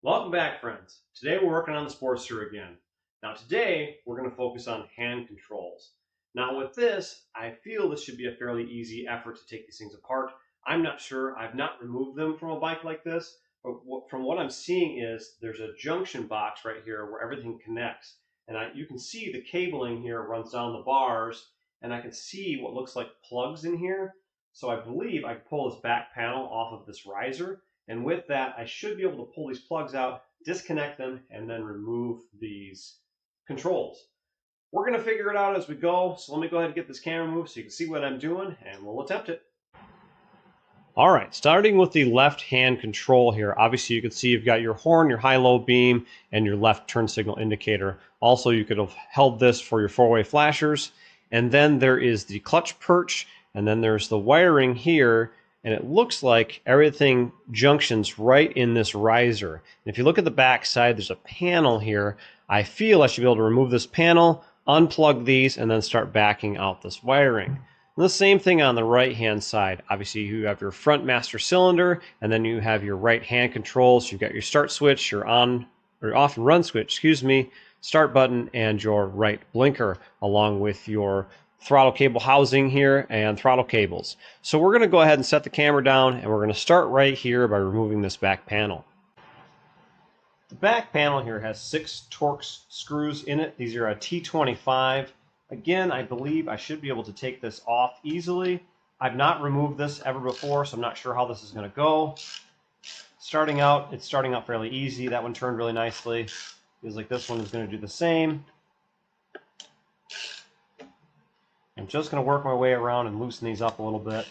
Welcome back, friends. Today we're working on the Sportster again. Now today we're going to focus on hand controls. Now with this, I feel this should be a fairly easy effort to take these things apart. I'm not sure. I've not removed them from a bike like this, but from what I'm seeing is there's a junction box right here where everything connects. And you can see the cabling here runs down the bars, and I can see what looks like plugs in here. So I believe I can pull this back panel off of this riser, and with that, I should be able to pull these plugs out, disconnect them, and then remove these controls. We're going to figure it out as we go, so let me go ahead and get this camera moved so you can see what I'm doing, and we'll attempt it. All right, starting with the left-hand control here. Obviously, you can see you've got your horn, your high-low beam, and your left turn signal indicator. Also, you could have held this for your four-way flashers. And then there is the clutch perch, and then there's the wiring here, and it looks like everything junctions right in this riser. And if you look at the back side, there's a panel here. I feel I should be able to remove this panel, unplug these, and then start backing out this wiring. And the same thing on the right-hand side. Obviously, you have your front master cylinder, and then you have your right-hand controls. You've got your start switch, your on or off and run switch, start button, and your right blinker, along with your throttle cable housing here and throttle cables. So we're going to go ahead and set the camera down, and we're going to start right here by removing this back panel. The back panel here has 6 Torx screws in it. These are a T25. Again, I believe I should be able to take this off easily. I've not removed this ever before, so I'm not sure how this is going to go. It's starting out fairly easy. That one turned really nicely. Feels like this one is going to do the same. I'm just going to work my way around and loosen these up a little bit.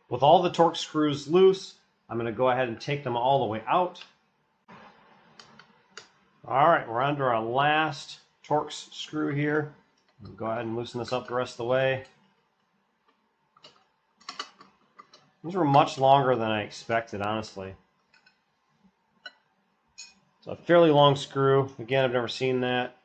With all the Torx screws loose, I'm going to go ahead and take them all the way out. All right, we're on to our last Torx screw here. I'll go ahead and loosen this up the rest of the way. These were much longer than I expected, honestly. It's a fairly long screw. Again, I've never seen that.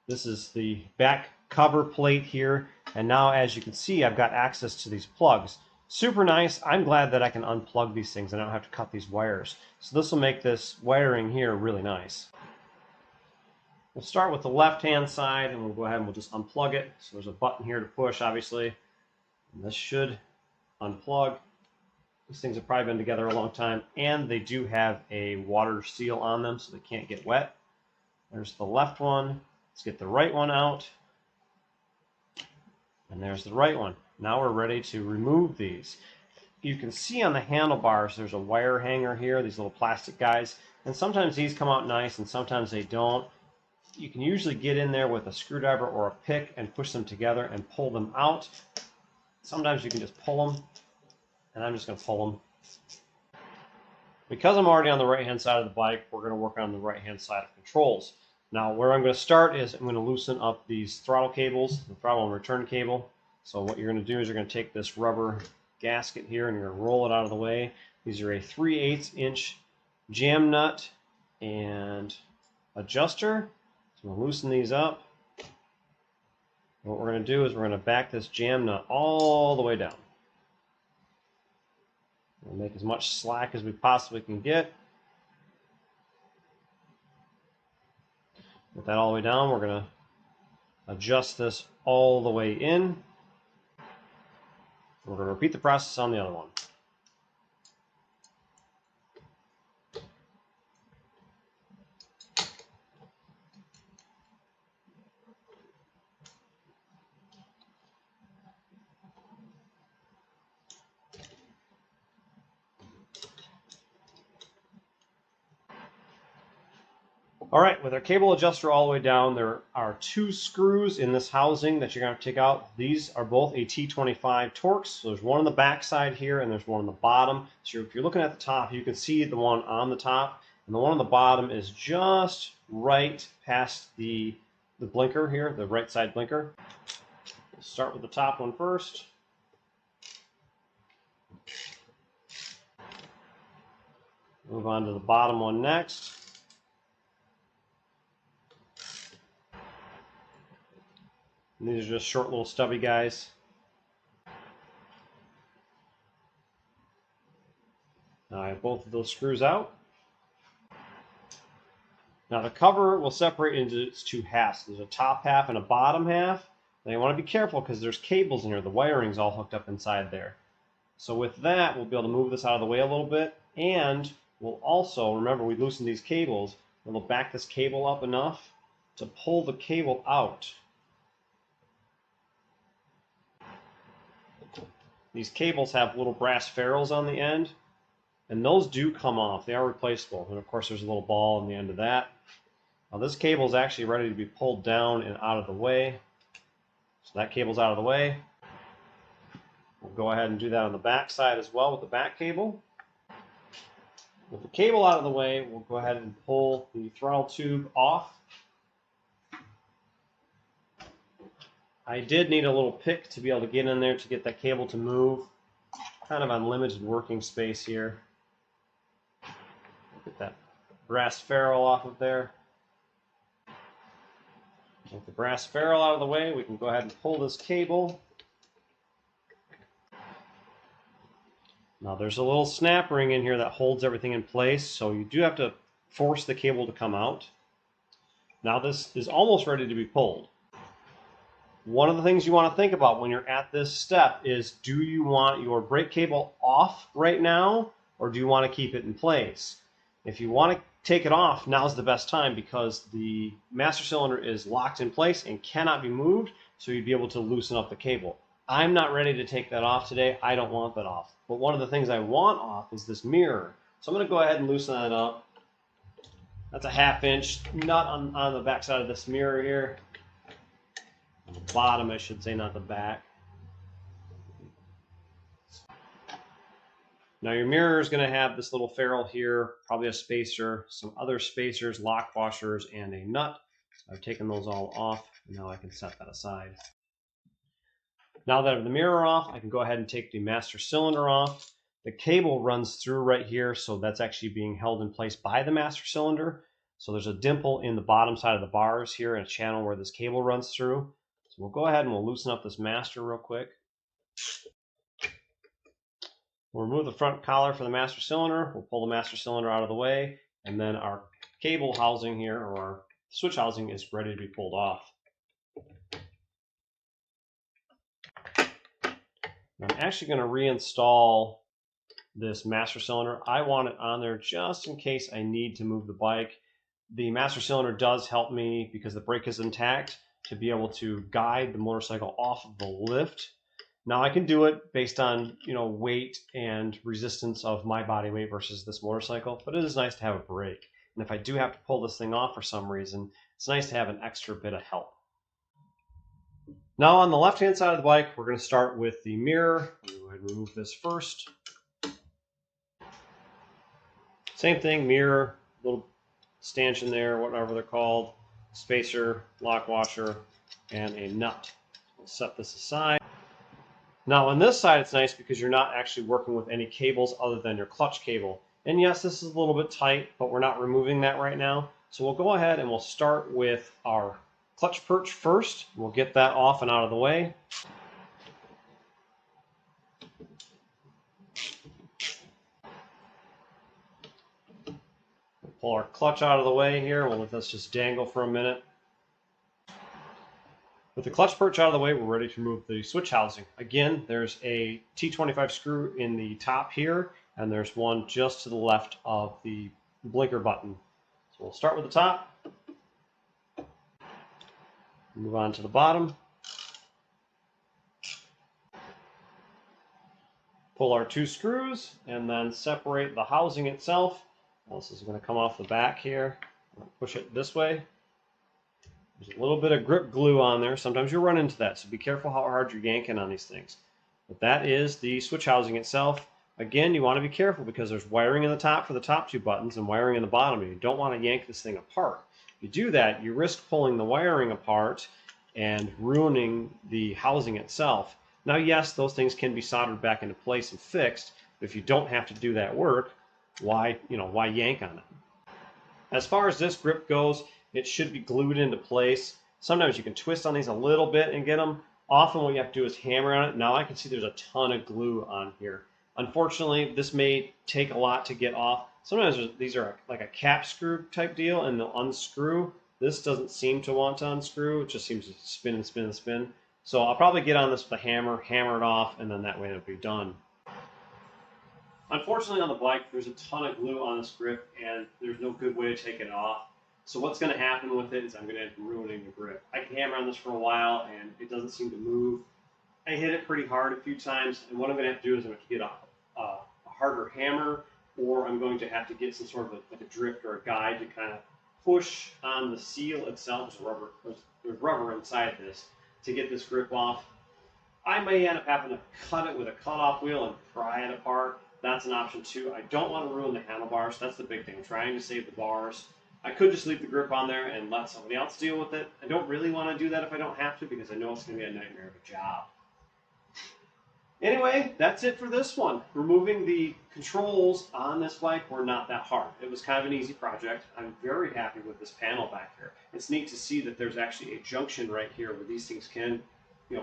This is the back cover plate here. And now, as you can see, I've got access to these plugs. Super nice. I'm glad that I can unplug these things and I don't have to cut these wires. So this will make this wiring here really nice. We'll start with the left-hand side, and we'll go ahead and we'll just unplug it. So there's a button here to push, obviously. And this should unplug. These things have probably been together a long time, and they do have a water seal on them so they can't get wet. There's the left one. Let's get the right one out. And there's the right one. Now we're ready to remove these. You can see on the handlebars there's a wire hanger here, these little plastic guys. And sometimes these come out nice and sometimes they don't. You can usually get in there with a screwdriver or a pick and push them together and pull them out. Sometimes you can just pull them. And I'm just going to pull them. Because I'm already on the right-hand side of the bike, we're going to work on the right-hand side of controls. Now, where I'm going to start is I'm going to loosen up these throttle cables, the throttle and return cable. So what you're going to do is you're going to take this rubber gasket here and you're going to roll it out of the way. These are a 3/8 inch jam nut and adjuster. So we'll loosen these up. What we're going to do is we're going to back this jam nut all the way down. We'll make as much slack as we possibly can get. With that all the way down, we're going to adjust this all the way in. We're going to repeat the process on the other one. All right, with our cable adjuster all the way down, there are 2 screws in this housing that you're going to take out. These are both a T25 Torx. So there's one on the back side here and there's one on the bottom. So if you're looking at the top, you can see the one on the top, and the one on the bottom is just right past the blinker here, the right side blinker. We'll start with the top one first. Move on to the bottom one next. And these are just short little stubby guys. Now I have both of those screws out. Now the cover will separate into its two halves. There's a top half and a bottom half. Now you want to be careful because there's cables in here. The wiring's all hooked up inside there. So with that, we'll be able to move this out of the way a little bit. And we'll also, remember we loosened these cables, and we'll back this cable up enough to pull the cable out. These cables have little brass ferrules on the end, and those do come off. They are replaceable. And of course there's a little ball on the end of that. Now this cable is actually ready to be pulled down and out of the way. So that cable's out of the way. We'll go ahead and do that on the back side as well with the back cable. With the cable out of the way, we'll go ahead and pull the throttle tube off. I did need a little pick to be able to get in there to get that cable to move. Kind of unlimited working space here. Get that brass ferrule off of there. With the brass ferrule out of the way, we can go ahead and pull this cable. Now there's a little snap ring in here that holds everything in place, so you do have to force the cable to come out. Now this is almost ready to be pulled. One of the things you want to think about when you're at this step is, do you want your brake cable off right now, or do you want to keep it in place? If you want to take it off, now's the best time because the master cylinder is locked in place and cannot be moved, so you'd be able to loosen up the cable. I'm not ready to take that off today. I don't want that off. But one of the things I want off is this mirror. So I'm going to go ahead and loosen that up. That's a 1/2 inch nut on the back side of this mirror here. On the bottom, I should say, not the back. Now your mirror is going to have this little ferrule here, probably a spacer, some other spacers, lock washers, and a nut. I've taken those all off, and now I can set that aside. Now that I have the mirror off, I can go ahead and take the master cylinder off. The cable runs through right here, so that's actually being held in place by the master cylinder. So there's a dimple in the bottom side of the bars here and a channel where this cable runs through. So we'll go ahead and we'll loosen up this master real quick. We'll remove the front collar for the master cylinder. We'll pull the master cylinder out of the way, and then our cable housing here, or our switch housing, is ready to be pulled off. I'm actually going to reinstall this master cylinder. I want it on there just in case I need to move the bike. The master cylinder does help me, because the brake is intact, to be able to guide the motorcycle off of the lift. Now I can do it based on, weight and resistance of my body weight versus this motorcycle, but it is nice to have a brake. And if I do have to pull this thing off for some reason, it's nice to have an extra bit of help. Now on the left-hand side of the bike, we're going to start with the mirror. We'll go ahead and remove this first. Same thing, mirror, little stanchion there, whatever they're called, spacer, lock washer, and a nut. We'll set this aside. Now on this side, it's nice because you're not actually working with any cables other than your clutch cable. And yes, this is a little bit tight, but we're not removing that right now. So we'll go ahead and we'll start with our clutch perch first. We'll get that off and out of the way. We'll pull our clutch out of the way here. We'll let this just dangle for a minute. With the clutch perch out of the way, we're ready to remove the switch housing. Again, there's a T25 screw in the top here, and there's one just to the left of the blinker button. So we'll start with the top. Move on to the bottom. Pull our 2 screws and then separate the housing itself. Now this is going to come off the back here. Push it this way. There's a little bit of grip glue on there. Sometimes you'll run into that, so be careful how hard you're yanking on these things. But that is the switch housing itself. Again, you want to be careful because there's wiring in the top for the top 2 buttons and wiring in the bottom. You don't want to yank this thing apart. If you do that, you risk pulling the wiring apart and ruining the housing itself. Now, yes, those things can be soldered back into place and fixed, but if you don't have to do that work, why yank on it? As far as this grip goes, it should be glued into place. Sometimes you can twist on these a little bit and get them. Often what you have to do is hammer on it. Now I can see there's a ton of glue on here. Unfortunately, this may take a lot to get off. Sometimes these are like a cap screw type deal and they'll unscrew. This doesn't seem to want to unscrew. It just seems to spin and spin and spin. So I'll probably get on this with a hammer, hammer it off, and then that way it'll be done. Unfortunately on the bike, there's a ton of glue on this grip and there's no good way to take it off. So what's going to happen with it is I'm going to end up ruining the grip. I can hammer on this for a while and it doesn't seem to move. I hit it pretty hard a few times, and what I'm going to have to do is I'm going to get a harder hammer, or I'm going to have to get some sort of like a drift or a guide to kind of push on the seal itself. There's rubber inside this to get this grip off. I may end up having to cut it with a cut-off wheel and pry it apart. That's an option too. I don't want to ruin the handlebars. That's the big thing. I'm trying to save the bars. I could just leave the grip on there and let somebody else deal with it. I don't really want to do that if I don't have to, because I know it's going to be a nightmare of a job. Anyway, that's it for this one. Removing the controls on this bike were not that hard. It was kind of an easy project. I'm very happy with this panel back here. It's neat to see that there's actually a junction right here where these things can,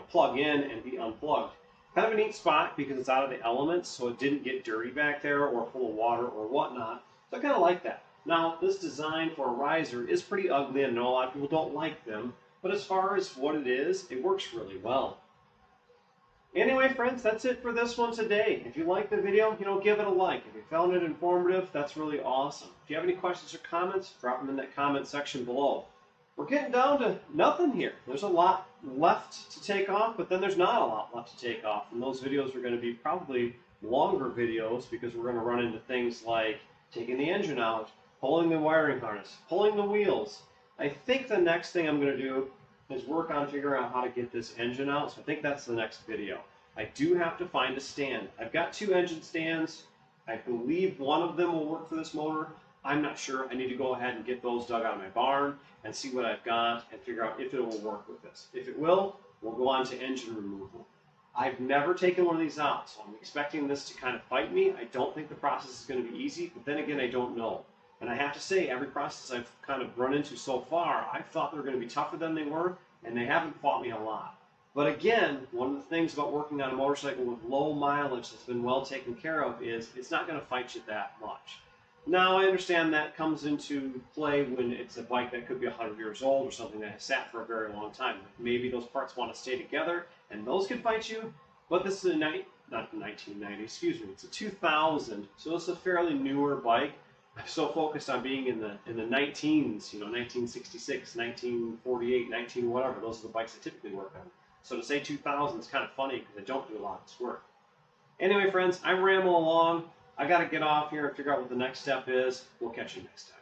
plug in and be unplugged. Kind of a neat spot because it's out of the elements, so it didn't get dirty back there or full of water or whatnot. So I kind of like that. Now, this design for a riser is pretty ugly. I know a lot of people don't like them, but as far as what it is, it works really well. Anyway, friends, that's it for this one today. If you liked the video, give it a like. If you found it informative, that's really awesome. If you have any questions or comments, drop them in that comment section below. We're getting down to nothing here. There's a lot left to take off, but then there's not a lot left to take off. And those videos are going to be probably longer videos because we're going to run into things like taking the engine out, pulling the wiring harness, pulling the wheels. I think the next thing I'm going to do is work on figuring out how to get this engine out. So I think that's the next video. I do have to find a stand. I've got 2 engine stands. I believe one of them will work for this motor. I'm not sure. I need to go ahead and get those dug out of my barn and see what I've got and figure out if it will work with this. If it will, we'll go on to engine removal. I've never taken one of these out, so I'm expecting this to kind of fight me. I don't think the process is going to be easy, but then again, I don't know. And I have to say, every process I've kind of run into so far, I thought they were going to be tougher than they were, and they haven't fought me a lot. But again, one of the things about working on a motorcycle with low mileage that's been well taken care of is it's not going to fight you that much. Now, I understand that comes into play when it's a bike that could be 100 years old or something that has sat for a very long time. Maybe those parts want to stay together, and those could fight you, but this is not 1990, excuse me, it's a 2000, so it's a fairly newer bike. I'm so focused on being in the 19s, 1966, 1948, 19 whatever. Those are the bikes I typically work on. So to say 2000 is kind of funny because I don't do a lot of this work. Anyway, friends, I'm rambling along. I got to get off here and figure out what the next step is. We'll catch you next time.